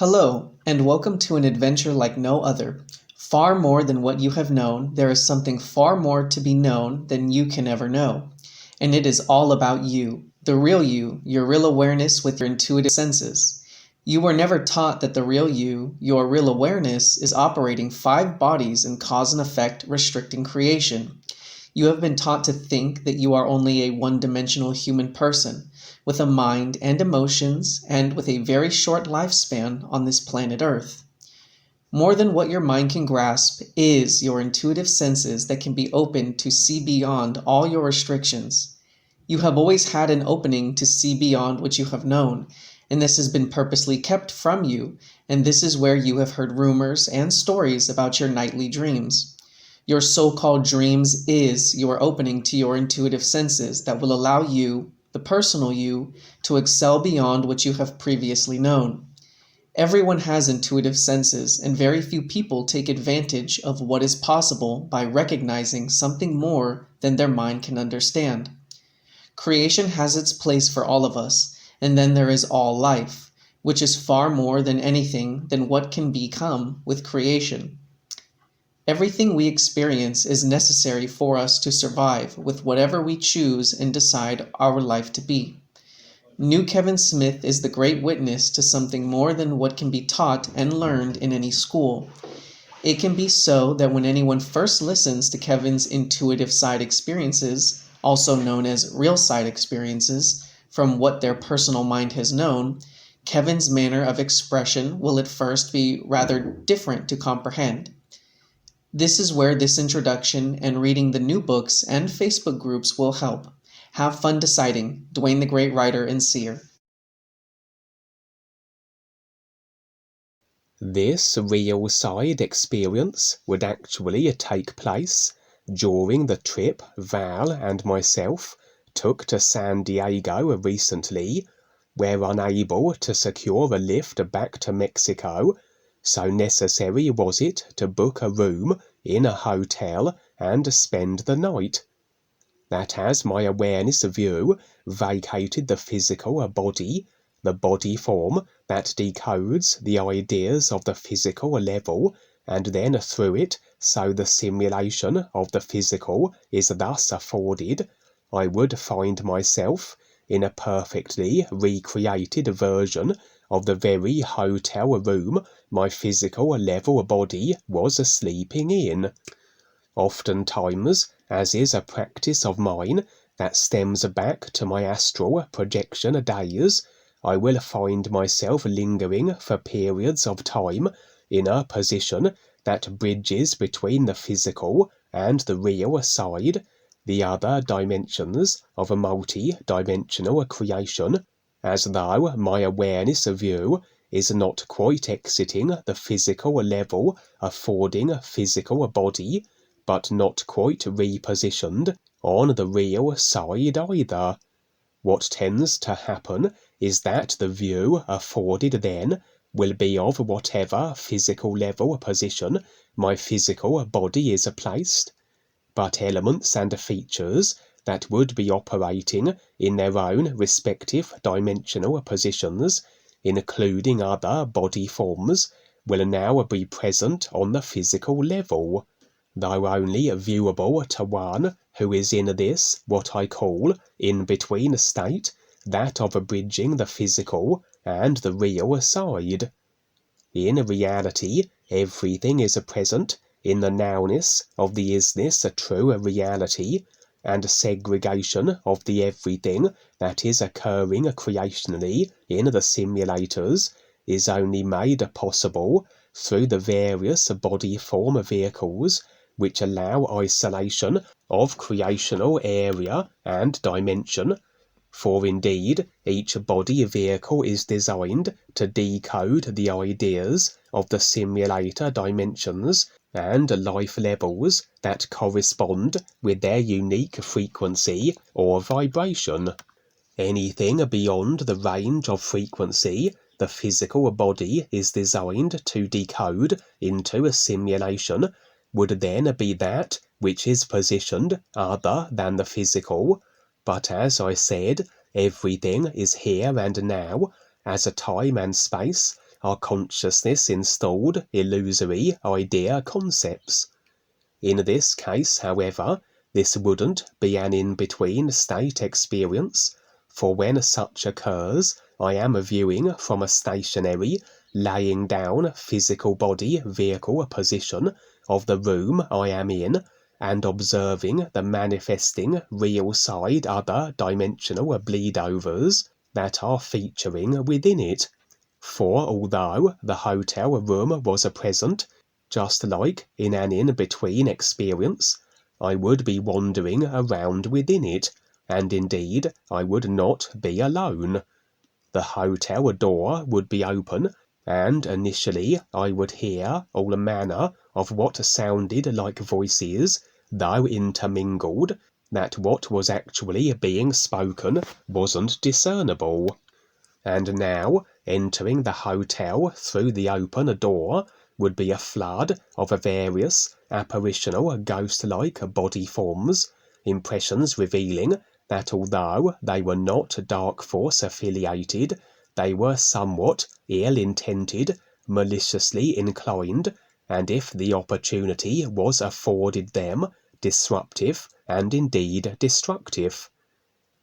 Hello, and welcome to an adventure like no other. Far more than what you have known, there is something far more to be known than you can ever know. And it is all about you, the real you, your real awareness with your intuitive senses. You were never taught that the real you, your real awareness, is operating 5 bodies in cause and effect, restricting creation. You have been taught to think that you are only a one-dimensional human person, with a mind and emotions, and with a very short lifespan on this planet Earth. More than what your mind can grasp is your intuitive senses that can be opened to see beyond all your restrictions. You have always had an opening to see beyond what you have known, and this has been purposely kept from you, and this is where you have heard rumors and stories about your nightly dreams. Your so-called dreams is your opening to your intuitive senses that will allow you, the personal you, to excel beyond what you have previously known. Everyone has intuitive senses, and very few people take advantage of what is possible by recognizing something more than their mind can understand. Creation has its place for all of us, and then there is all life, which is far more than anything than what can become with creation. Everything we experience is necessary for us to survive with whatever we choose and decide our life to be. New Kevin Smith is the great witness to something more than what can be taught and learned in any school. It can be so that when anyone first listens to Kevin's intuitive side experiences, also known as real side experiences, from what their personal mind has known, Kevin's manner of expression will at first be rather different to comprehend. This is where this introduction and reading the new books and Facebook groups will help. Have fun deciding. DUANE the Great Writer and Seer. This real side experience would actually take place during the trip Val and myself took to San Diego recently. We're unable to secure a lift back to Mexico, so necessary was it to book a room in a hotel and spend the night. That as my awareness view vacated the physical body, the body form that decodes the ideas of the physical level, and then through it, so the simulation of the physical is thus afforded, I would find myself in a perfectly recreated version of the very hotel room my physical level body was sleeping in. Oftentimes, as is a practice of mine that stems back to my astral projection days, I will find myself lingering for periods of time in a position that bridges between the physical and the real side, the other dimensions of a multi-dimensional creation, as though my awareness view is not quite exiting the physical level affording physical body, but not quite repositioned on the real side either. What tends to happen is that the view afforded then will be of whatever physical level position my physical body is placed, but elements and features that would be operating in their own respective dimensional positions, including other body forms, will now be present on the physical level, though only viewable to one who is in this, what I call, in-between state, that of bridging the physical and the real side. In reality, everything is present in the nowness of the isness true reality, and segregation of the everything that is occurring creationally in the simulators is only made possible through the various body form vehicles which allow isolation of creational area and dimension, for indeed each body vehicle is designed to decode the ideas of the simulator dimensions and life levels that correspond with their unique frequency or vibration. Anything beyond the range of frequency the physical body is designed to decode into a simulation would then be that which is positioned other than the physical, but as I said, everything is here and now, as a time and space, our consciousness installed illusory idea concepts. In this case, however, this wouldn't be an in-between state experience, for when such occurs, I am viewing from a stationary, laying down physical body vehicle position of the room I am in, and observing the manifesting real side other dimensional bleedovers that are featuring within it. For although the hotel room was present, just like in an in-between experience, I would be wandering around within it, and indeed I would not be alone. The hotel door would be open, and initially I would hear all manner of what sounded like voices, though intermingled, that what was actually being spoken wasn't discernible. And now, entering the hotel through the open door would be a flood of various apparitional ghost-like body forms, impressions revealing that although they were not dark force affiliated, they were somewhat ill-intended, maliciously inclined, and if the opportunity was afforded them, disruptive and indeed destructive.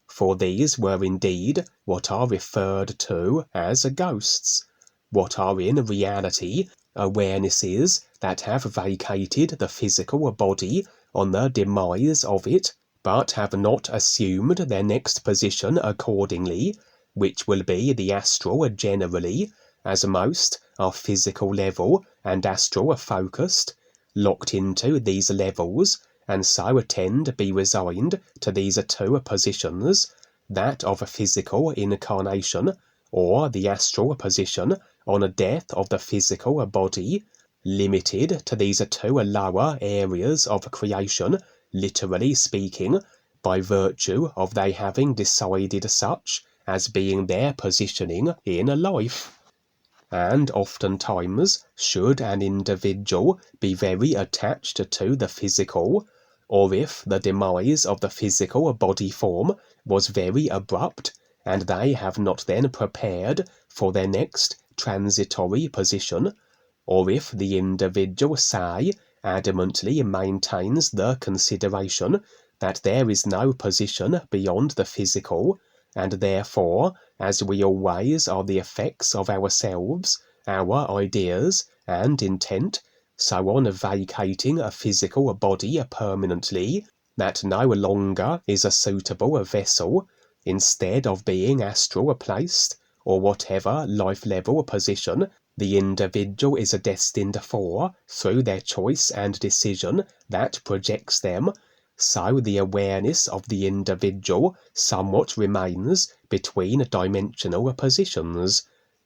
For these were indeed what are referred to as ghosts, what are in reality awarenesses that have vacated the physical body on the demise of it, but have not assumed their next position accordingly, which will be the astral generally, as most are physical level and astral focused, locked into these levels, and so tend be resigned to these two positions, that of a physical incarnation, or the astral position on a death of the physical body, limited to these two lower areas of creation, literally speaking, by virtue of they having decided such as being their positioning in life. And oftentimes, should an individual be very attached to the physical, or if the demise of the physical body form was very abrupt, and they have not then prepared for their next transitory position, or if the individual, say, adamantly maintains the consideration that there is no position beyond the physical, and therefore, as we always are the effects of ourselves, our ideas, and intent, so on vacating a physical body permanently, that no longer is a suitable vessel, instead of being astral placed, or whatever life-level position the individual is destined for through their choice and decision that projects them, so the awareness of the individual somewhat remains between dimensional positions,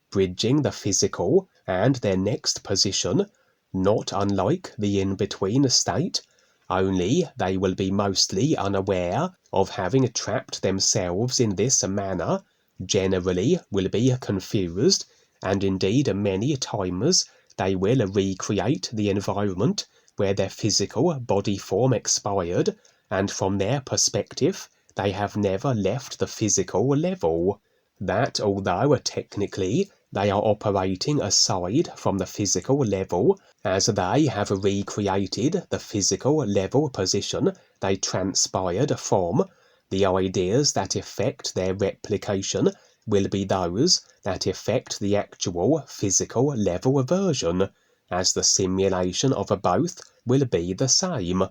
bridging the physical and their next position, not unlike the in-between state, only they will be mostly unaware of having trapped themselves in this manner, generally will be confused, and indeed many times they will recreate the environment where their physical body form expired, and from their perspective they have never left the physical level. That although technically they are operating aside from the physical level, as they have recreated the physical level position they transpired from, the ideas that effect their replication will be those that effect the actual physical level version, as the simulation of both will be the same.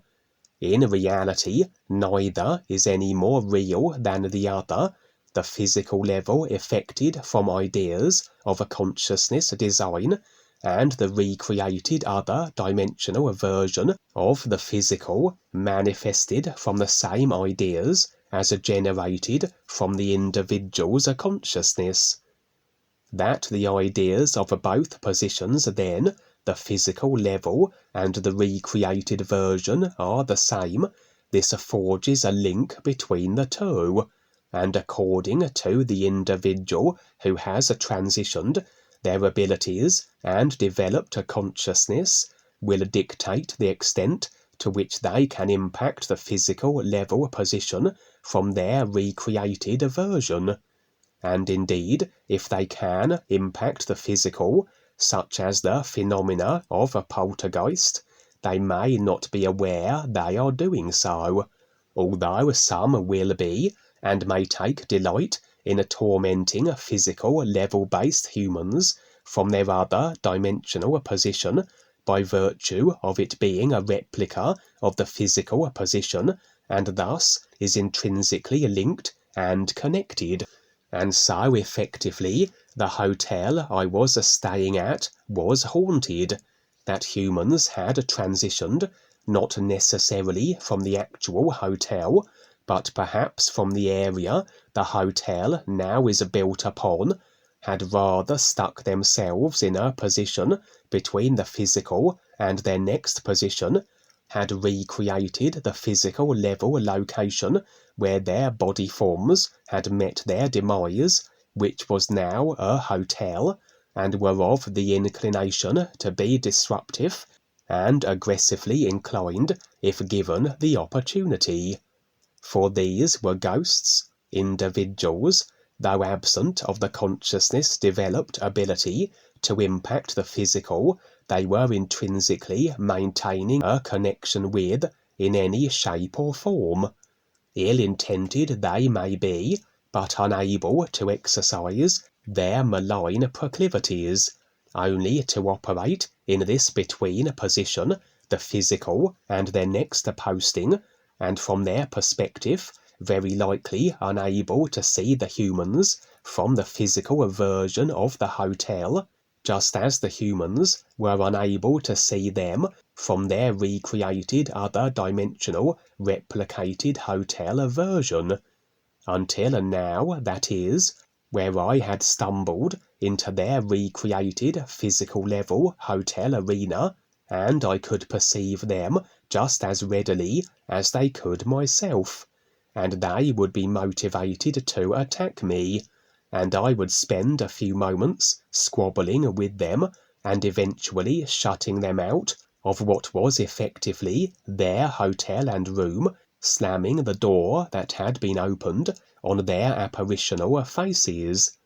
In reality, neither is any more real than the other. The physical level effected from ideas of a consciousness design, and the recreated other dimensional version of the physical manifested from the same ideas as generated from the individual's consciousness. That the ideas of both positions then, the physical level and the recreated version, are the same, this forges a link between the two, and according to the individual who has transitioned, their abilities and developed consciousness will dictate the extent to which they can impact the physical level position from their recreated version. and indeed, if they can impact the physical, such as the phenomena of a poltergeist, they may not be aware they are doing so, although some will be, and may take delight in tormenting physical level-based humans from their other dimensional position by virtue of it being a replica of the physical position, and thus is intrinsically linked and connected. And so effectively the hotel I was staying at was haunted, that humans had transitioned not necessarily from the actual hotel, but perhaps from the area the hotel now is built upon, had rather stuck themselves in a position between the physical and their next position, had recreated the physical level location where their body forms had met their demise, which was now a hotel, and were of the inclination to be disruptive and aggressively inclined if given the opportunity. For these were ghosts, individuals, though absent of the consciousness developed ability to impact the physical, they were intrinsically maintaining a connection with in any shape or form. Ill-intended they may be, but unable to exercise their malign proclivities, only to operate in this between position, the physical and their next posting, and from their perspective very likely unable to see the humans from the physical version of the hotel, just as the humans were unable to see them from their recreated other dimensional replicated hotel version, until now, that is, where I had stumbled into their recreated physical level hotel arena, and I could perceive them just as readily as they could myself, and they would be motivated to attack me, and I would spend a few moments squabbling with them and eventually shutting them out of what was effectively their hotel and room, slamming the door that had been opened on their apparitional faces.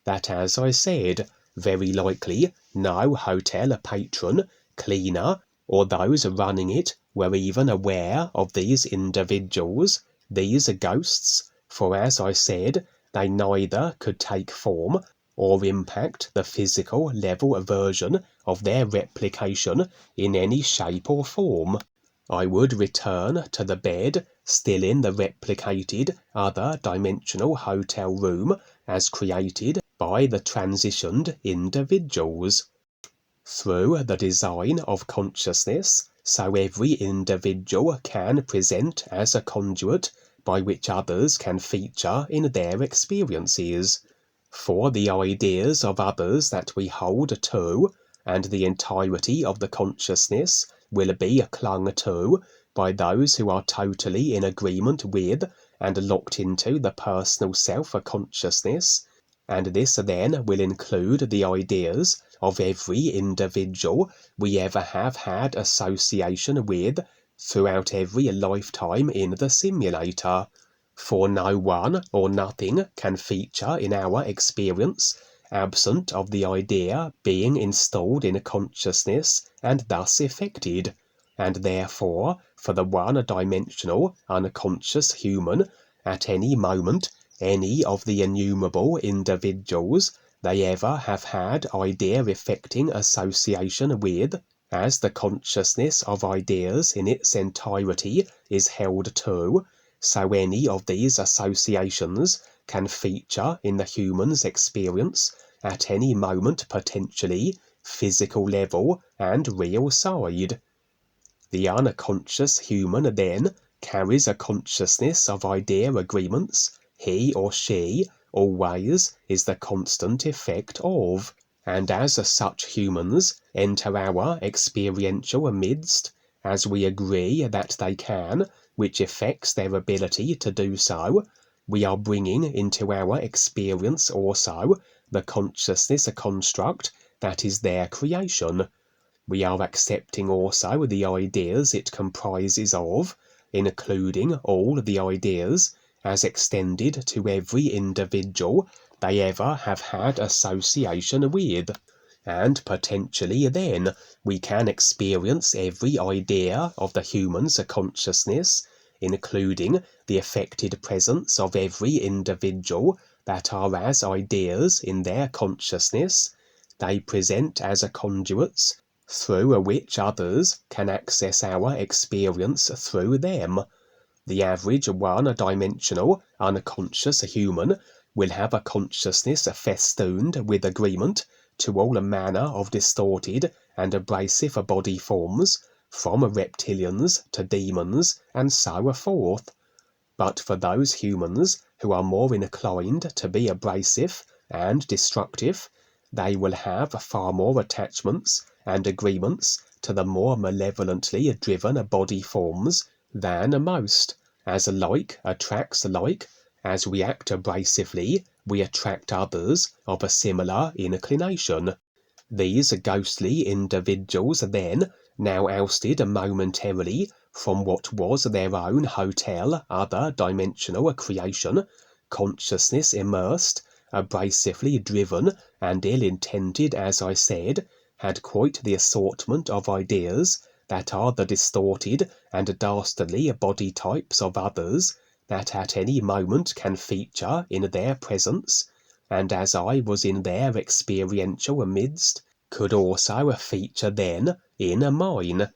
That, as I said, very likely no hotel patron, cleaner, or those running it were even aware of these individuals, these ghosts, for as I said, they neither could take form or impact the physical level version of their replication in any shape or form. I would return to the bed, still in the replicated other dimensional hotel room as created by the transitioned individuals. Through the design of consciousness, so every individual can present as a conduit by which others can feature in their experiences. For the ideas of others that we hold to, and the entirety of the consciousness will be clung to by those who are totally in agreement with and locked into the personal self-consciousness, and this then will include the ideas of every individual we ever have had association with throughout every lifetime in the simulator. For no one or nothing can feature in our experience absent of the idea being installed in consciousness and thus affected, and therefore for the one-dimensional unconscious human, at any moment any of the innumerable individuals they ever have had idea-affecting association with, as the consciousness of ideas in its entirety is held to, so any of these associations can feature in the human's experience at any moment potentially, physical level and real side. The unconscious human then carries a consciousness of idea agreements he or she always is the constant effect of, and as such humans enter our experiential midst, as we agree that they can, which affects their ability to do so, we are bringing into our experience also the consciousness construct that is their creation. We are accepting also the ideas it comprises of, including all the ideas as extended to every individual they ever have had association with, and potentially then we can experience every idea of the human's consciousness, including the affected presence of every individual that are as ideas in their consciousness. They present as conduits through which others can access our experience through them. The average one-dimensional, unconscious human will have a consciousness festooned with agreement to all manner of distorted and abrasive body forms, from reptilians to demons, and so forth. But for those humans who are more inclined to be abrasive and destructive, they will have far more attachments and agreements to the more malevolently driven body forms than most. As like attracts like, as we act abrasively, we attract others of a similar inclination. These ghostly individuals then, now ousted momentarily from what was their own hotel other dimensional creation, consciousness immersed, abrasively driven and ill-intended as I said, had quite the assortment of ideas that are the distorted and dastardly body types of others that at any moment can feature in their presence, and as I was in their experiential midst, could also feature then in mine,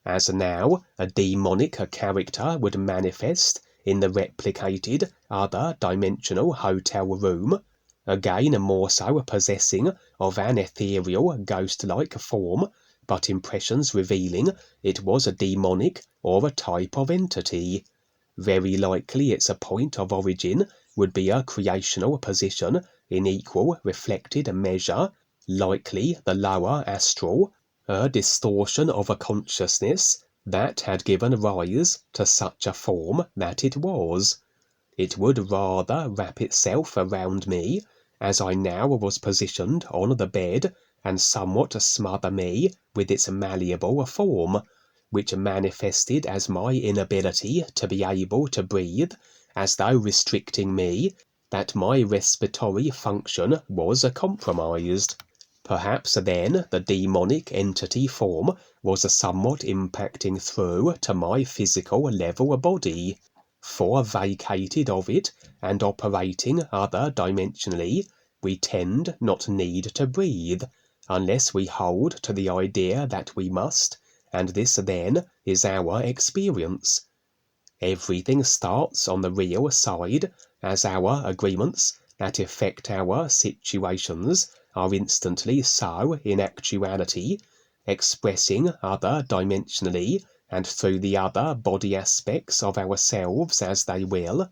as now a demonic character would manifest in the replicated other dimensional hotel room, again more so possessing of an ethereal ghost-like form, but impressions revealing it was a demonic or a type of entity. Very likely its point of origin would be a creational position in equal reflected measure, likely the lower astral, a distortion of a consciousness that had given rise to such a form that it was. It would rather wrap itself around me, as I now was positioned on the bed, and somewhat smother me with its malleable form, which manifested as my inability to be able to breathe, as though restricting me, that my respiratory function was compromised. Perhaps then the demonic entity form was somewhat impacting through to my physical level body, for vacated of it and operating other dimensionally, we tend not need to breathe, unless we hold to the idea that we must, and this then is our experience. Everything starts on the real side, as our agreements that affect our situations are instantly so in actuality, expressing other dimensionally and through the other body aspects of ourselves as they will,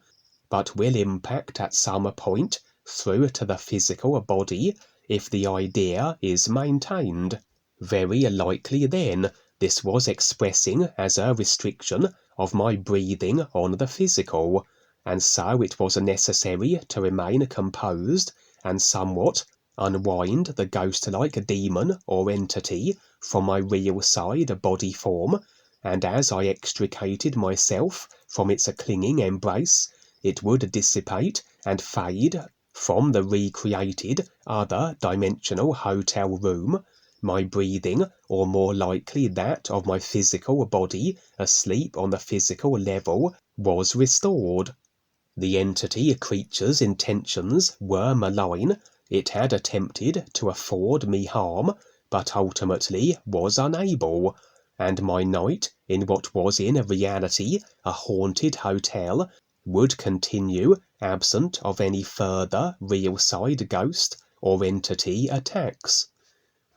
but will impact at some point through to the physical body if the idea is maintained. Very likely then this was expressing as a restriction of my breathing on the physical, and so it was necessary to remain composed and somewhat unwind the ghost-like demon or entity from my real side body form, and as I extricated myself from its clinging embrace, it would dissipate and fade from the recreated other dimensional hotel room, my breathing, or more likely that of my physical body asleep on the physical level, was restored. The entity creature's intentions were malign. It had attempted to afford me harm, but ultimately was unable, and my night in what was in reality a haunted hotel would continue absent of any further real side ghost or entity attacks.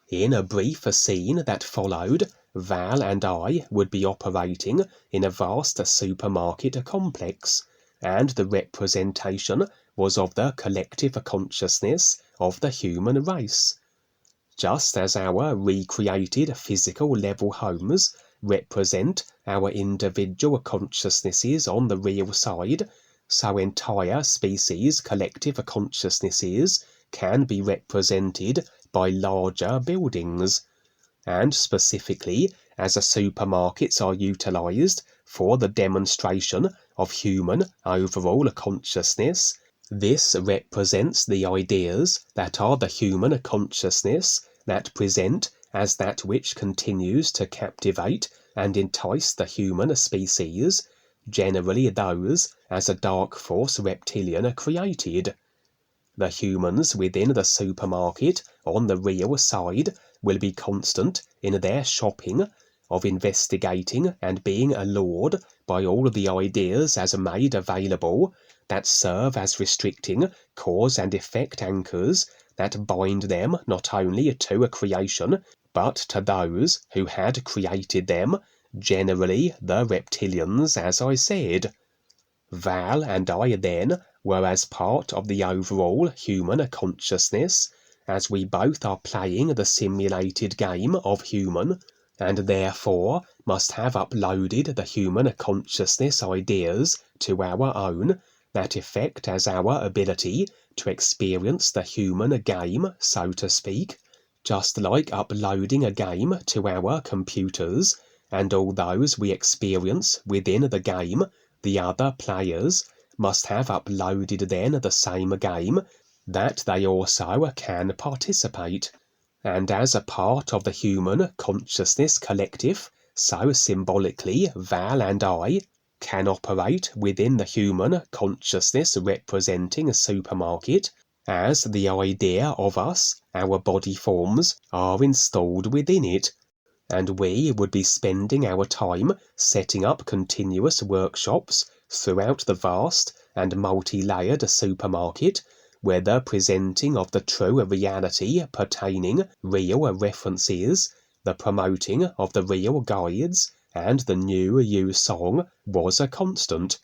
In a brief scene that followed, Val and I would be operating in a vast supermarket complex, and the representation was of the collective consciousness of the human race. Just as our recreated physical level homes represent our individual consciousnesses on the real side, so entire species' collective consciousnesses can be represented by larger buildings, and specifically as supermarkets are utilized for the demonstration of human overall consciousness, This represents the ideas that are the human consciousness that present as that which continues to captivate and entice the human species, generally those as a dark force reptilian created. The humans within the supermarket on the real side will be constant in their shopping, of investigating and being allured by all the ideas as made available that serve as restricting cause and effect anchors that bind them not only to a creation but to those who had created them, generally the reptilians, as I said. Val and I then were as part of the overall human consciousness, as we both are playing the simulated game of human, and therefore must have uploaded the human consciousness ideas to our own, that effect as our ability to experience the human game, so to speak, just like uploading a game to our computers, and all those we experience within the game, the other players, must have uploaded then the same game, that they also can participate. And as a part of the human consciousness collective, so symbolically Val and I can operate within the human consciousness representing a supermarket, as the idea of us, our body forms, are installed within it. And we would be spending our time setting up continuous workshops throughout the vast and multi-layered supermarket, whether presenting of the true reality pertaining real references, the promoting of the real guides, and the new you song was a constant.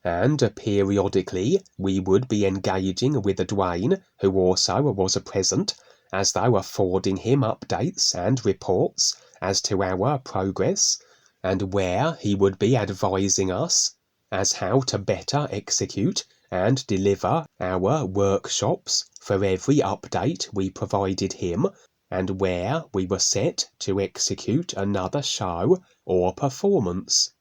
And periodically we would be engaging with the DUANE, who also was present, as though affording him updates and reports as to our progress, and where he would be advising us as how to better execute and deliver our workshops for every update we provided him, and where we were set to execute another show or performance.